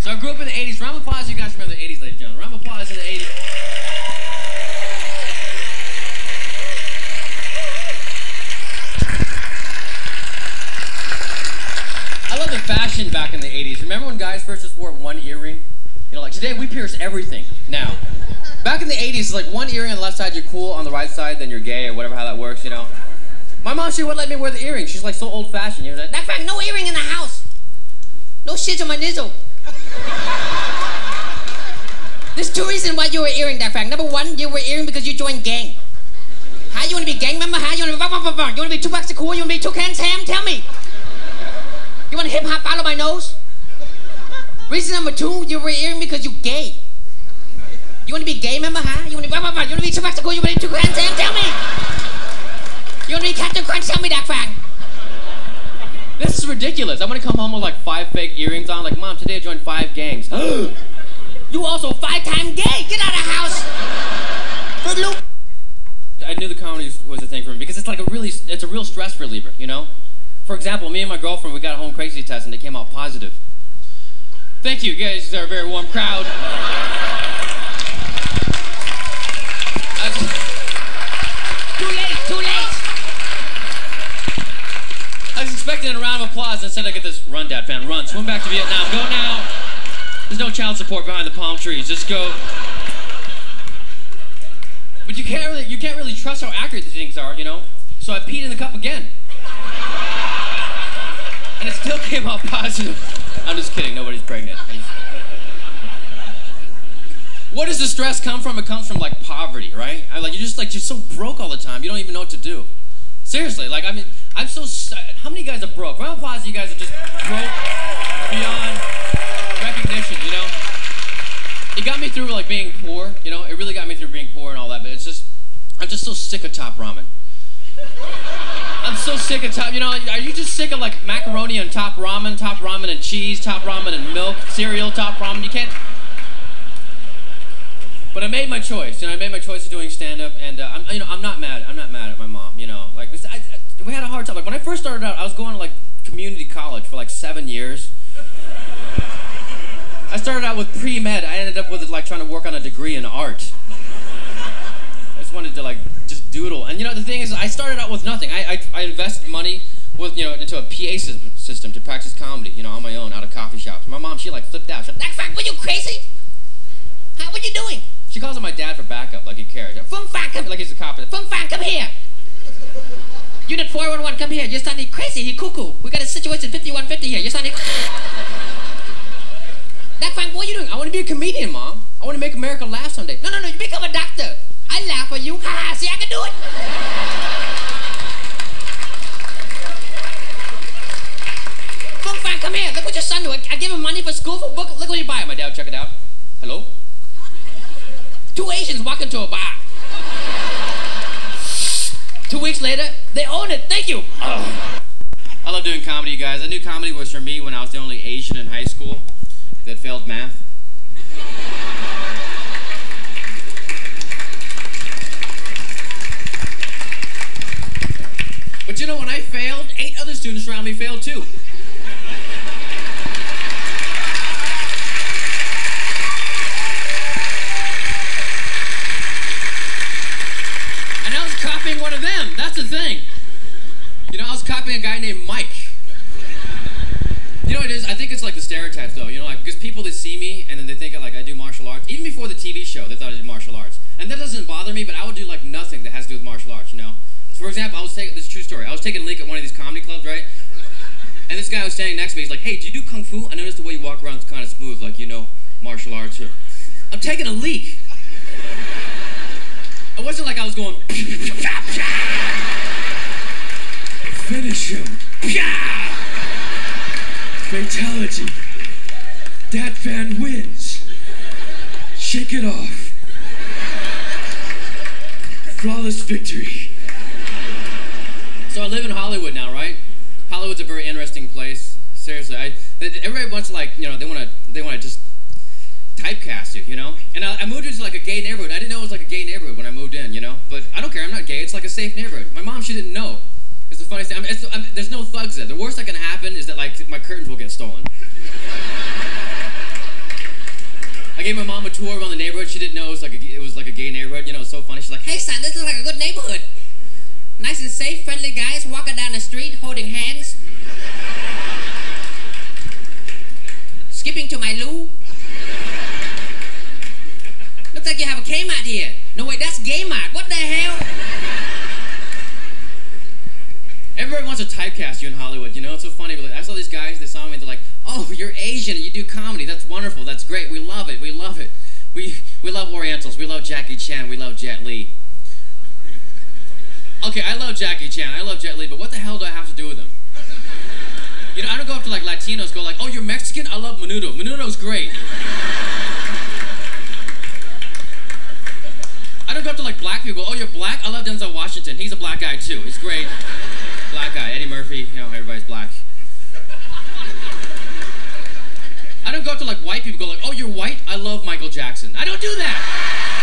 So I grew up in the 80s. Round of applause, you guys remember the 80s, ladies and gentlemen. Round of applause in the 80s. I love the fashion back in the 80s. Remember when guys first just wore one earring? You know, like today we pierce everything now. Back in the 80s, it's like one earring on the left side, you're cool. On the right side, then you're gay or whatever, how that works, you know. My mom, she wouldn't let me wear the earring. She's like so old-fashioned. You're like, that fact, no earring in the house. No shit on my nizzle. There's two reasons why you wear earring, that fact. Number one, you wear earring because you joined gang. How you want to be gang member? How you want to be you want to be Tupac Shakur? You want to be Toucan Sam? Tell me. You want to hip hop follow my nose? Reason number two, you wear earring because you gay. You want to be gay member? Huh? You want to be you want to be Tupac Shakur? You want to be Toucan Sam? Tell me. You want to be Captain Crunch? Tell me, that fact. This is ridiculous. I'm gonna come home with like 5 fake earrings on. Like, Mom, today I joined 5 gangs. You also 5-time gay. Get out of the house. For Luke. I knew the comedy was a thing for me because it's like it's a real stress reliever, you know? For example, me and my girlfriend, we got a home crazy test and it came out positive. Thank you, you guys are a very warm crowd. Too late. I was expecting a round of applause, instead I get this, run, Dad Fan, run, swim back to Vietnam, go now. There's no child support behind the palm trees, just go. But you can't really trust how accurate these things are, you know? So I peed in the cup again. And it still came out positive. I'm just kidding, nobody's pregnant. What does the stress come from? It comes from like poverty, right? You're just so broke all the time, you don't even know what to do. Seriously, like, I mean, I'm so, how many guys are broke? Round of applause, you guys are just broke beyond recognition, you know? It got me through, like, being poor, you know? It really got me through being poor and all that, but I'm just so sick of top ramen. I'm so sick of top, you know, are you just sick of, like, macaroni and top ramen and cheese, top ramen and milk, cereal, top ramen? You can't. But I made my choice, and I made my choice of doing stand-up, and I'm not mad at my mom, you know. Like, we had a hard time. Like, when I first started out, I was going to like community college for like 7 years. I started out with pre-med. I ended up with like trying to work on a degree in art. I just wanted to like just doodle, and you know the thing is, I started out with nothing. I invested money with into a PA system to practice comedy, you know, on my own out of coffee shops. My mom, she like flipped out. She said, "That fuck, were you crazy? Huh, what you doing?" She calls on my dad for backup, like he cares. Fung Fan, come, like he's a cop. Fung Fan, come here. Unit 411, come here. You're sounding crazy. You're cuckoo. We got a situation 5150 here. You're sounding. That Fan, what are you doing? I want to be a comedian, Mom. I want to make America laugh someday. No, you become a doctor. I laugh for you. Ha, see, I can do it. Fung Fan, come here. Look what your son doing. I give him money for school for book. Look what you buy. My dad, check it out. Hello? 2 Asians walk into a bar. 2 weeks later, they own it. Thank you. Oh. I love doing comedy, you guys. I knew comedy was for me when I was the only Asian in high school that failed math. But you know, when I failed, 8 other students around me failed too. Copying one of them, that's the thing. You know, I was copying a guy named Mike. You know what it is? I think it's like the stereotypes though, you know, like, because people that see me and then they think like I do martial arts. Even before the TV show, they thought I did martial arts. And that doesn't bother me, but I would do like nothing that has to do with martial arts, you know? So for example, this is a true story. I was taking a leak at one of these comedy clubs, right? And this guy was standing next to me, he's like, "Hey, do you do Kung Fu? I noticed the way you walk around is kind of smooth, like, you know, martial arts." I'm taking a leak. It wasn't like I was going, finish him, fatality, Dat Phan wins, shake it off, flawless victory. So I live in Hollywood now, right? Hollywood's a very interesting place. Seriously, everybody wants to, like, you know, they want to just typecast you know? And I moved into like a gay neighborhood. I didn't know it was like a gay neighborhood when I moved in, you know? But I don't care, I'm not gay, it's like a safe neighborhood. My mom, she didn't know. It's the funniest thing, there's no thugs there. The worst that can happen is that like my curtains will get stolen. I gave my mom a tour around the neighborhood. She didn't know it was like a gay neighborhood. You know, it's so funny. She's like, hey son, this looks like a good neighborhood. Nice and safe, friendly guys walking down the street, holding hands. Skipping to my loo. Looks like you have a Kmart here. No wait, that's Gaymart. What the hell? Everybody wants to typecast you in Hollywood, you know? It's so funny. But I saw these guys, they saw me, they're like, oh, you're Asian and you do comedy. That's wonderful. That's great. We love it. We love it. We love Orientals. We love Jackie Chan. We love Jet Li. Okay, I love Jackie Chan. I love Jet Li, but what the hell do I have to do with him? You know, I don't go up to like Latinos, go like, oh, you're Mexican? I love Menudo. Menudo's great. I don't go up to like black people, oh, you're black? I love Denzel Washington. He's a black guy too. He's great. Black guy. Eddie Murphy. You know, everybody's black. I don't go up to like white people, go like, oh, you're white? I love Michael Jackson. I don't do that.